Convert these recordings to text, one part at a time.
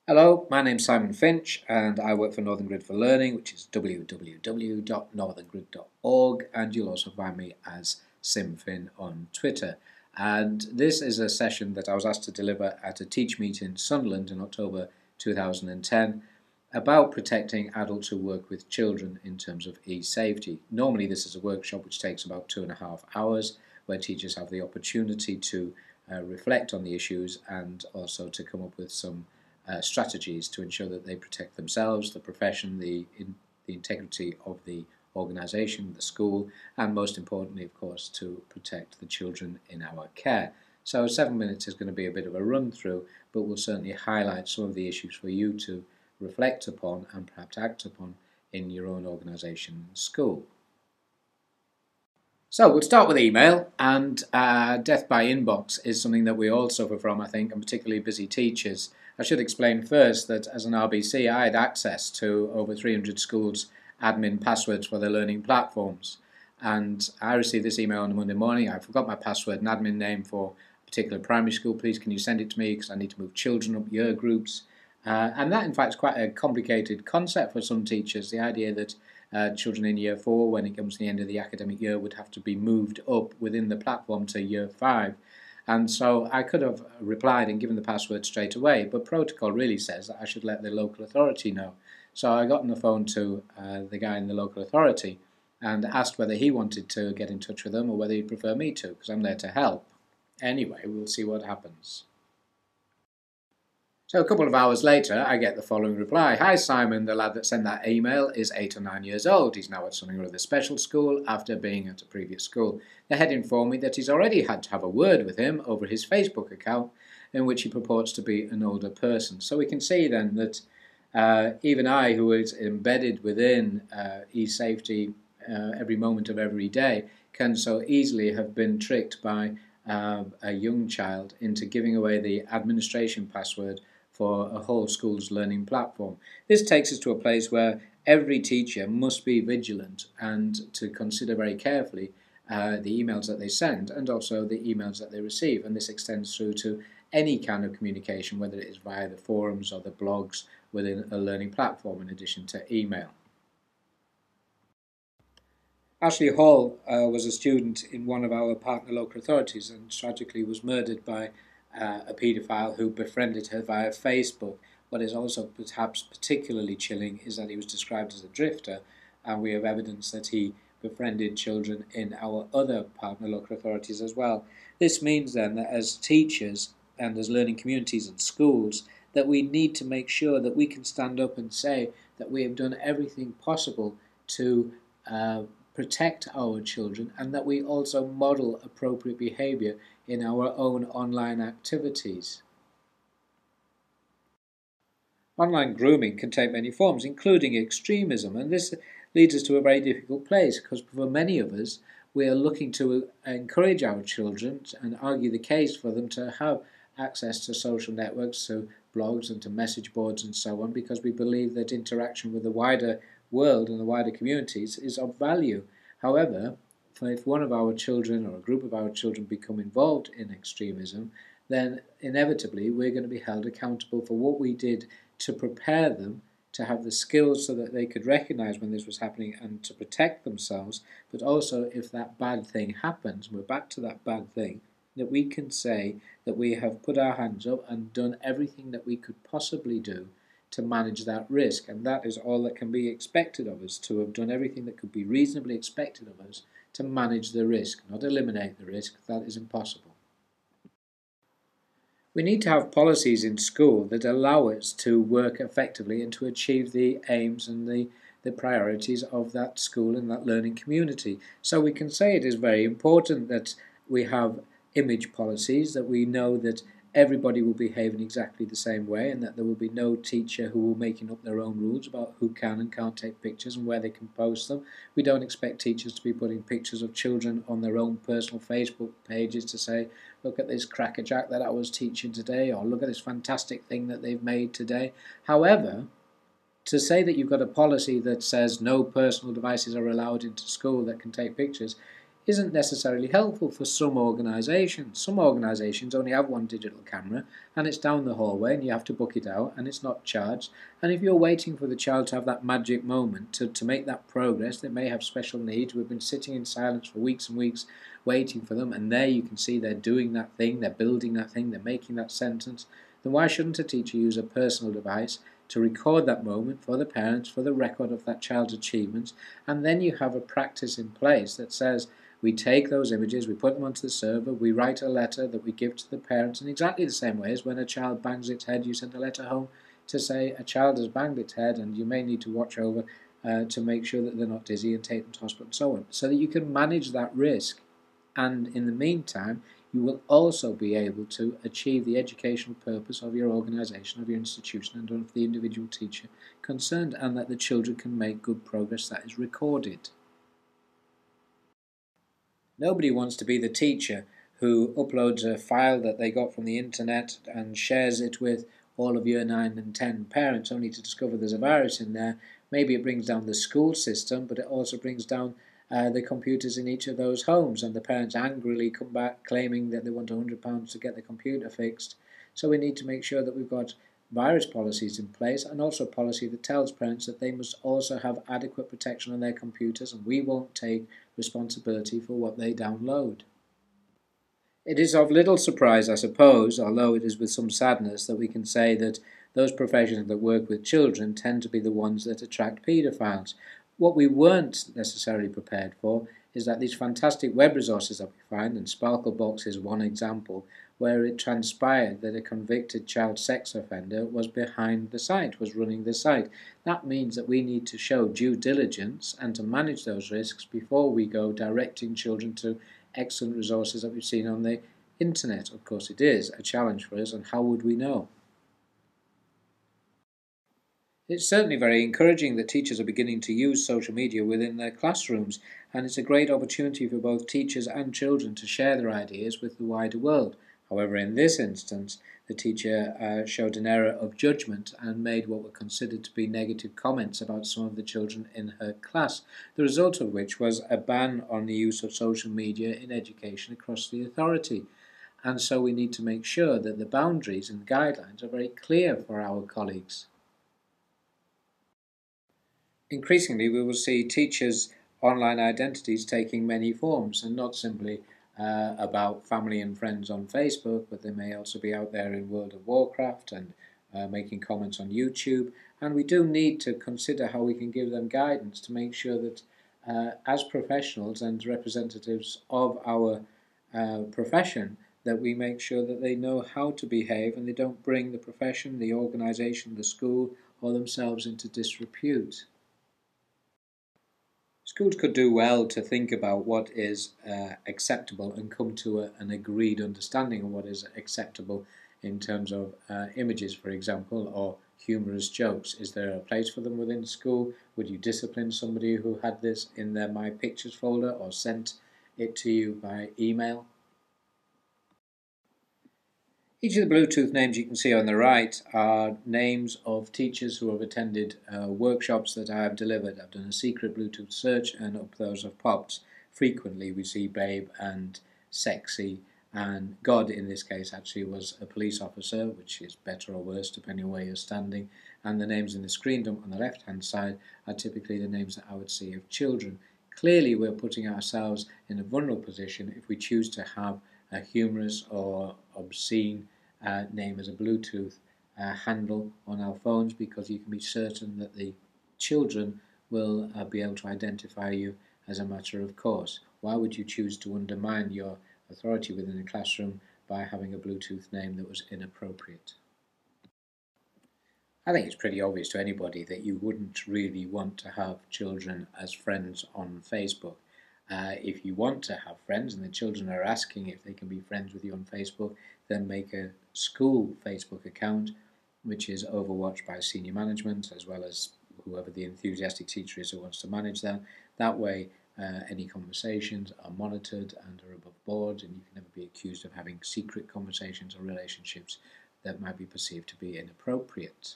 Hello, my name's Simon Finch and I work for Northern Grid for Learning, which is www.northerngrid.org, and you'll also find me as SimFin on Twitter. And this is a session that I was asked to deliver at a teachmeet in Sunderland in October 2010 about protecting adults who work with children in terms of e-safety. Normally this is a workshop which takes about 2.5 hours, where teachers have the opportunity to reflect on the issues and also to come up with some strategies to ensure that they protect themselves, the profession, the integrity of the organisation, the school, and most importantly, of course, to protect the children in our care. So 7 minutes is going to be a bit of a run through, but we'll certainly highlight some of the issues for you to reflect upon and perhaps act upon in your own organisation and school. So we'll start with email, and death by inbox is something that we all suffer from, I think, and particularly busy teachers. I should explain first that as an RBC I had access to over 300 schools' admin passwords for their learning platforms, and I received this email on a Monday morning. I forgot my password and admin name for a particular primary school. Please can you send it to me because I need to move children up year groups. And that in fact is quite a complicated concept for some teachers, the idea that children in year 4, when it comes to the end of the academic year, would have to be moved up within the platform to year 5. And so I could have replied and given the password straight away, but protocol really says that I should let the local authority know. So I got on the phone to the guy in the local authority and asked whether he wanted to get in touch with them or whether he'd prefer me to, because I'm there to help. Anyway, we'll see what happens. So a couple of hours later, I get the following reply. Hi Simon, the lad that sent that email is 8 or 9 years old. He's now at something or other special school after being at a previous school. The head informed me that he's already had to have a word with him over his Facebook account in which he purports to be an older person. So we can see then that even I, who is embedded within e-safety every moment of every day, can so easily have been tricked by a young child into giving away the administration password for a whole school's learning platform. This takes us to a place where every teacher must be vigilant and to consider very carefully the emails that they send and also the emails that they receive, and this extends through to any kind of communication, whether it is via the forums or the blogs within a learning platform in addition to email. Ashley Hall was a student in one of our partner local authorities and tragically was murdered by a paedophile who befriended her via Facebook. What is also perhaps particularly chilling is that he was described as a drifter, and we have evidence that he befriended children in our other partner local authorities as well. This means then that as teachers and as learning communities and schools, that we need to make sure that we can stand up and say that we have done everything possible to protect our children, and that we also model appropriate behaviour in our own online activities. Online grooming can take many forms, including extremism, and this leads us to a very difficult place because for many of us we are looking to encourage our children and argue the case for them to have access to social networks, to blogs and to message boards and so on, because we believe that interaction with the wider world and the wider communities is of value. However, if one of our children or a group of our children become involved in extremism, then inevitably we're going to be held accountable for what we did to prepare them to have the skills so that they could recognise when this was happening and to protect themselves, but also if that bad thing happens, we're back to that bad thing, that we can say that we have put our hands up and done everything that we could possibly do to manage that risk, and that is all that can be expected of us, to have done everything that could be reasonably expected of us to manage the risk, not eliminate the risk. That is impossible. We need to have policies in school that allow us to work effectively and to achieve the aims and the priorities of that school and that learning community. So we can say it is very important that we have image policies, that we know that everybody will behave in exactly the same way and that there will be no teacher who will be making up their own rules about who can and can't take pictures and where they can post them. We don't expect teachers to be putting pictures of children on their own personal Facebook pages to say, look at this crackerjack that I was teaching today, or look at this fantastic thing that they've made today. However, to say that you've got a policy that says no personal devices are allowed into school that can take pictures isn't necessarily helpful for some organisations. Some organisations only have one digital camera and it's down the hallway and you have to book it out and it's not charged. And if you're waiting for the child to have that magic moment to make that progress, they may have special needs. We've been sitting in silence for weeks and weeks waiting for them, and there you can see they're doing that thing, they're building that thing, they're making that sentence. Then why shouldn't a teacher use a personal device to record that moment for the parents, for the record of that child's achievements? And then you have a practice in place that says we take those images, we put them onto the server, we write a letter that we give to the parents in exactly the same way as when a child bangs its head, you send a letter home to say a child has banged its head and you may need to watch over to make sure that they're not dizzy and take them to hospital and so on, so that you can manage that risk. And in the meantime, you will also be able to achieve the educational purpose of your organisation, of your institution, and of the individual teacher concerned, and that the children can make good progress that is recorded. Nobody wants to be the teacher who uploads a file that they got from the internet and shares it with all of year 9 and 10 parents only to discover there's a virus in there. Maybe it brings down the school system, but it also brings down the computers in each of those homes, and the parents angrily come back claiming that they want £100 to get the computer fixed. So we need to make sure that we've got virus policies in place, and also a policy that tells parents that they must also have adequate protection on their computers, and we won't take responsibility for what they download. It is of little surprise, I suppose, although it is with some sadness, that we can say that those professions that work with children tend to be the ones that attract paedophiles. What we weren't necessarily prepared for is that these fantastic web resources that we find, and Sparklebox is one example, where it transpired that a convicted child sex offender was behind the site, was running the site. That means that we need to show due diligence and to manage those risks before we go directing children to excellent resources that we've seen on the internet. Of course, it is a challenge for us, and how would we know? It's certainly very encouraging that teachers are beginning to use social media within their classrooms, and it's a great opportunity for both teachers and children to share their ideas with the wider world. However, in this instance, the teacher showed an error of judgment and made what were considered to be negative comments about some of the children in her class, the result of which was a ban on the use of social media in education across the authority. And so we need to make sure that the boundaries and guidelines are very clear for our colleagues. Increasingly, we will see teachers' online identities taking many forms, and not simply about family and friends on Facebook, but they may also be out there in World of Warcraft and making comments on YouTube. And we do need to consider how we can give them guidance to make sure that as professionals and representatives of our profession, that we make sure that they know how to behave and they don't bring the profession, the organisation, the school, or themselves into disrepute. Schools could do well to think about what is acceptable and come to an agreed understanding of what is acceptable in terms of images, for example, or humorous jokes. Is there a place for them within school? Would you discipline somebody who had this in their My Pictures folder or sent it to you by email? Each of the Bluetooth names you can see on the right are names of teachers who have attended workshops that I have delivered. I've done a secret Bluetooth search and up those have popped. Frequently we see Babe and Sexy, and God in this case actually was a police officer, which is better or worse depending on where you're standing, and the names in the screen dump on the left hand side are typically the names that I would see of children. Clearly we're putting ourselves in a vulnerable position if we choose to have a humorous or obscene name as a Bluetooth handle on our phones, because you can be certain that the children will be able to identify you as a matter of course. Why would you choose to undermine your authority within the classroom by having a Bluetooth name that was inappropriate? I think it's pretty obvious to anybody that you wouldn't really want to have children as friends on Facebook. If you want to have friends and the children are asking if they can be friends with you on Facebook, then make a school Facebook account, which is overwatched by senior management as well as whoever the enthusiastic teacher is who wants to manage that. That way any conversations are monitored and are above board, and you can never be accused of having secret conversations or relationships that might be perceived to be inappropriate.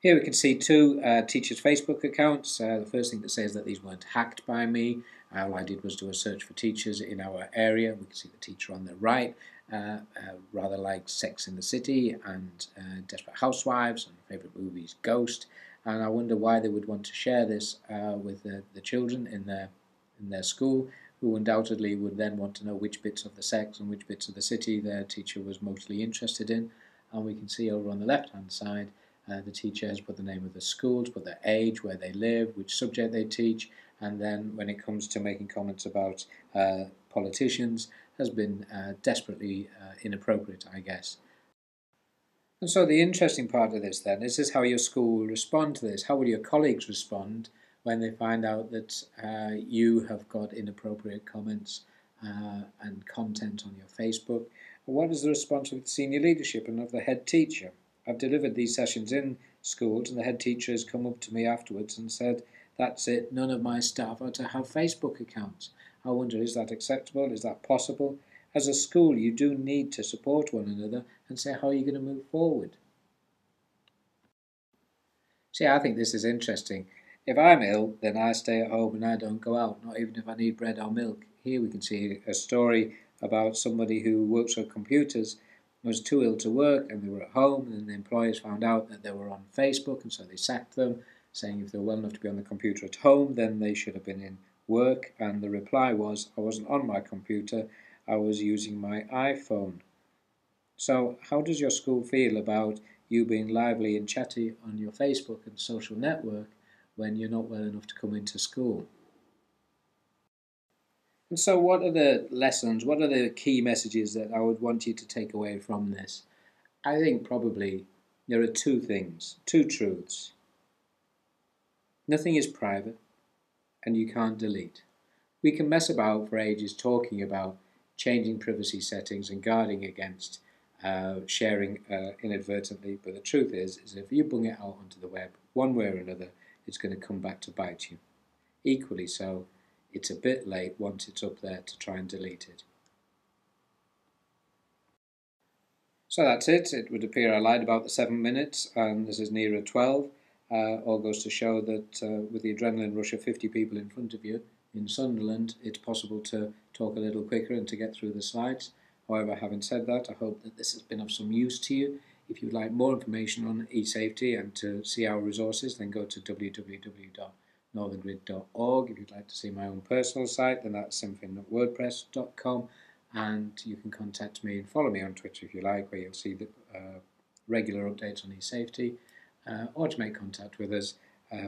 Here we can see two teachers' Facebook accounts. The first thing to say is that these weren't hacked by me. All I did was do a search for teachers in our area. We can see the teacher on the right, rather like Sex in the City and Desperate Housewives, and favourite movies Ghost. And I wonder why they would want to share this with the children in their school, who undoubtedly would then want to know which bits of the sex and which bits of the city their teacher was mostly interested in. And we can see over on the left-hand side, the teacher has put the name of the school, put their age, where they live, which subject they teach, and then when it comes to making comments about politicians, has been desperately inappropriate, I guess. And so the interesting part of this then is how your school will respond to this. How will your colleagues respond when they find out that you have got inappropriate comments and content on your Facebook? And what is the response of the senior leadership and of the head teacher? I've delivered these sessions in schools, and the head teacher has come up to me afterwards and said, "That's it, none of my staff are to have Facebook accounts." I wonder, is that acceptable? Is that possible? As a school, you do need to support one another and say, how are you going to move forward? See, I think this is interesting. If I'm ill, then I stay at home and I don't go out, not even if I need bread or milk. Here we can see a story about somebody who works with computers, was too ill to work, and they were at home, and the employers found out that they were on Facebook, and so they sacked them, saying if they were well enough to be on the computer at home, then they should have been in work. And the reply was, I wasn't on my computer, I was using my iPhone. So how does your school feel about you being lively and chatty on your Facebook and social network when you're not well enough to come into school? And so what are the lessons, what are the key messages that I would want you to take away from this? I think probably there are two things, two truths. Nothing is private, and you can't delete. We can mess about for ages talking about changing privacy settings and guarding against sharing inadvertently, but the truth is if you bung it out onto the web, one way or another, it's going to come back to bite you. Equally so, it's a bit late once it's up there to try and delete it. So that's it. It would appear I lied about the 7 minutes, and this is nearer 12. All goes to show that with the adrenaline rush of 50 people in front of you in Sunderland, it's possible to talk a little quicker and to get through the slides. However, having said that, I hope that this has been of some use to you. If you'd like more information on e-safety and to see our resources, then go to www.northerngrid.org. If you'd like to see my own personal site, then that's symphony.wordpress.com. And you can contact me and follow me on Twitter if you like, where you'll see the regular updates on e-safety, or to make contact with us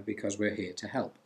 because we're here to help.